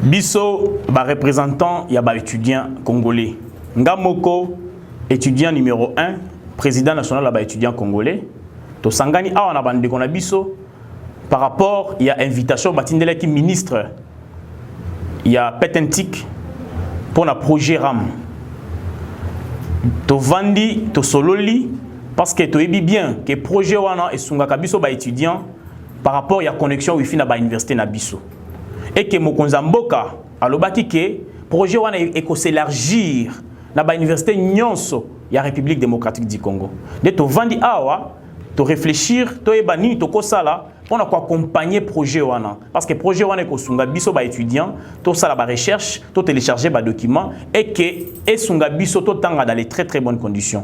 Bisso, représentant, il y a étudiant congolais. Ngamoko, étudiant numéro 1, président national de étudiant congolais. To sangani a on a bandé qu'on a Bisso. Par rapport, il y a invitation Batindela qui ministre. Il y a Petentik pour un projet RAM. To vandi, to sololi, parce que tu es bien que projet wana et sunga kabiso ba étudiant par rapport il y a connexion wifi na ba université na biso. Et que mokonza mboka alobaki que projet wana e ko s'élargir na ba université nyonso ya République démocratique du Congo. De to vandi awa, to réfléchir, to ebani to kosala on a quoi accompagner projet wana parce que projet wana ko sunga biso ba étudiant to sala ba recherche to télécharger ba document et que et sunga biso to tanga dans les très bonnes conditions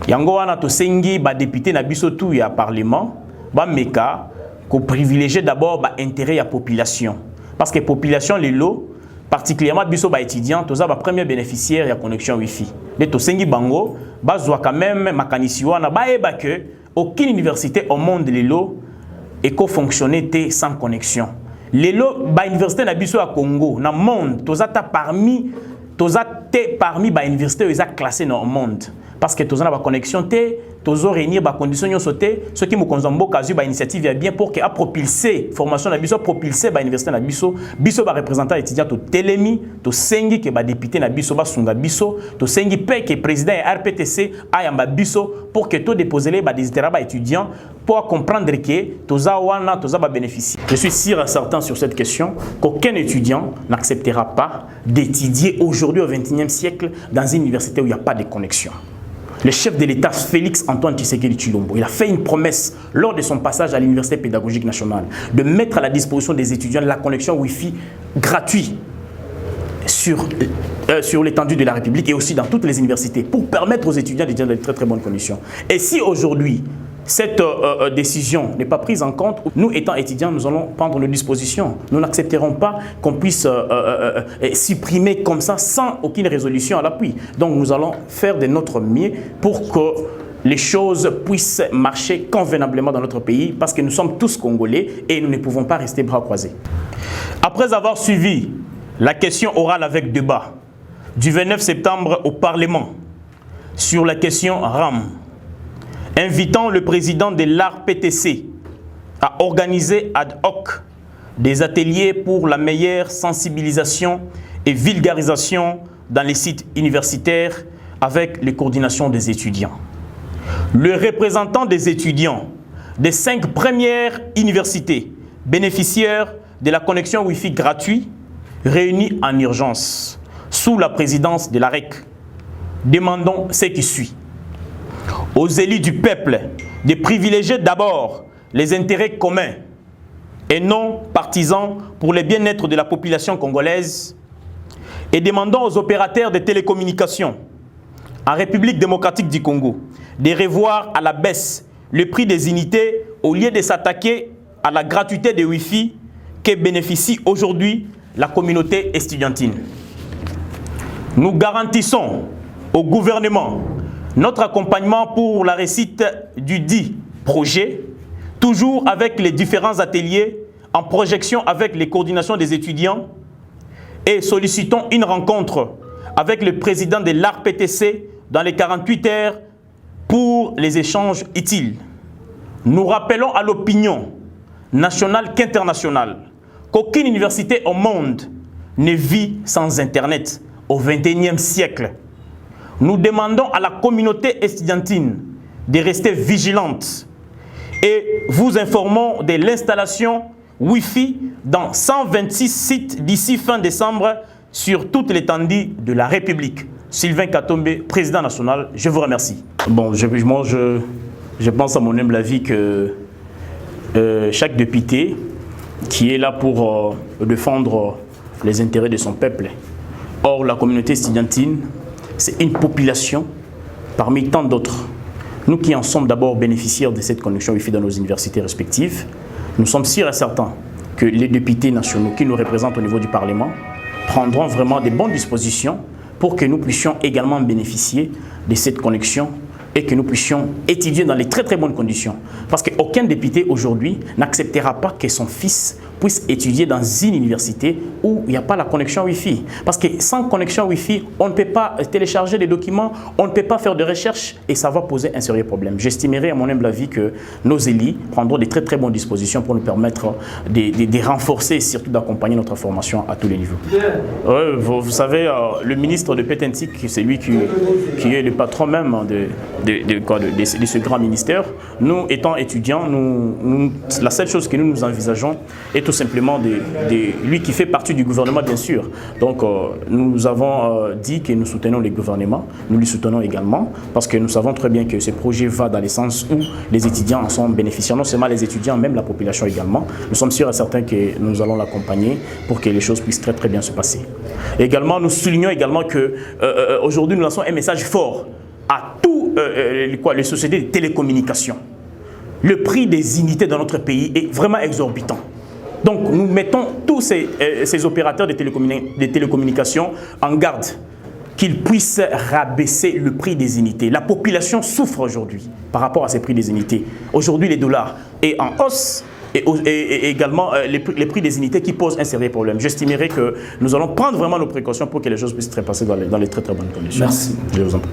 yango wana to sengi ba député na biso tout ya parlement ba meka ko privilégier d'abord ba intérêt ya population parce que population les lots particulièrement biso ba étudiant to za ba premier bénéficiaire ya connexion wifi de to sengi bango ba zwa quand même makanisi wana ba eba que aucune université au monde les lots et co-fonctionner sans connexion. Les lots, ba université na biso à Congo, na monde, tozata parmi ba université ils a classé dans le monde parce que tozana ba connexion té, tozo réunir ba conditions yo sauté, ce qui me konzambo kazu ba initiative ya bien pour que a propulser formation na biso propulser ba université na biso ba représentant étudiant to telemi to sengi que ba député na biso ba sunga biso to sengi pe que président RPTC ayamba biso pour que to déposer les ba désiraba ba étudiant pour comprendre que toza wana toza ba bénéficier. Je suis sûr et certain sur cette question qu'aucun étudiant n'acceptera pas d'étudier aujourd'hui au XXIe siècle dans une université où il n'y a pas de connexion. Le chef de l'État, Félix Antoine Tshisekedi Tshilombo, il a fait une promesse lors de son passage à l'Université pédagogique nationale de mettre à la disposition des étudiants la connexion Wi-Fi gratuite sur l'étendue de la République et aussi dans toutes les universités pour permettre aux étudiants d'étudier dans de très bonnes conditions. Et si aujourd'hui, cette décision n'est pas prise en compte, nous étant étudiants, nous allons prendre nos dispositions. Nous n'accepterons pas qu'on puisse supprimer comme ça sans aucune résolution à l'appui. Donc nous allons faire de notre mieux pour que les choses puissent marcher convenablement dans notre pays parce que nous sommes tous Congolais et nous ne pouvons pas rester bras croisés. Après avoir suivi la question orale avec débat du 29 septembre au Parlement sur la question RAM, invitant le président de l'ARPTC à organiser ad hoc des ateliers pour la meilleure sensibilisation et vulgarisation dans les sites universitaires avec les coordinations des étudiants. Le représentant des étudiants des 5 premières universités bénéficiaires de la connexion Wi-Fi gratuite réunis en urgence sous la présidence de l'AREC, demandons ce qui suit. Aux élus du peuple de privilégier d'abord les intérêts communs et non partisans pour le bien-être de la population congolaise et demandons aux opérateurs de télécommunications en République démocratique du Congo de revoir à la baisse le prix des unités au lieu de s'attaquer à la gratuité de Wi-Fi que bénéficie aujourd'hui la communauté estudiantine. Nous garantissons au gouvernement notre accompagnement pour la réussite du dit projet, toujours avec les différents ateliers en projection avec les coordinations des étudiants et sollicitons une rencontre avec le président de l'ARPTC dans les 48 heures pour les échanges utiles. Nous rappelons à l'opinion nationale qu'internationale qu'aucune université au monde ne vit sans Internet au XXIe siècle. Nous demandons à la communauté estudiantine de rester vigilante et vous informons de l'installation Wi-Fi dans 126 sites d'ici fin décembre sur toute l'étendue de la République. Sylvain Katombe, président national, je vous remercie. Bon, je pense à mon humble avis que chaque député qui est là pour défendre les intérêts de son peuple. Or, la communauté estudiantine, c'est une population parmi tant d'autres. Nous qui en sommes d'abord bénéficiaires de cette connexion Wi-Fi dans nos universités respectives, nous sommes sûrs et certains que les députés nationaux qui nous représentent au niveau du Parlement prendront vraiment de bonnes dispositions pour que nous puissions également bénéficier de cette connexion et que nous puissions étudier dans les très très bonnes conditions. Parce qu'aucun député aujourd'hui n'acceptera pas que son fils puisse étudier dans une université où il n'y a pas la connexion Wi-Fi. Parce que sans connexion Wi-Fi, on ne peut pas télécharger des documents, on ne peut pas faire de recherche et ça va poser un sérieux problème. J'estimerais à mon humble avis que nos élus prendront de très très bonnes dispositions pour nous permettre de renforcer et surtout d'accompagner notre formation à tous les niveaux. Vous savez, le ministre de Pétentique, c'est lui qui est le patron même de ce grand ministère. Nous, étant étudiants, la seule chose que nous envisageons est tout simplement lui qui fait partie du gouvernement, bien sûr. Donc, nous avons dit que nous soutenons le gouvernement, nous lui soutenons également, parce que nous savons très bien que ce projet va dans le sens où les étudiants en sont bénéficiaires, non seulement les étudiants, même la population également. Nous sommes sûrs et certains que nous allons l'accompagner pour que les choses puissent très très bien se passer. Également, nous soulignons également que aujourd'hui, nous lançons un message fort à toutes les sociétés de télécommunications. Le prix des unités dans notre pays est vraiment exorbitant. Donc, nous mettons tous ces opérateurs de télécommunications en garde qu'ils puissent rabaisser le prix des unités. La population souffre aujourd'hui par rapport à ces prix des unités. Aujourd'hui, les dollars est en hausse et également les prix des unités qui posent un sérieux problème. J'estimerais que nous allons prendre vraiment nos précautions pour que les choses puissent se passer dans les très très bonnes conditions. Merci. Je vous en prie.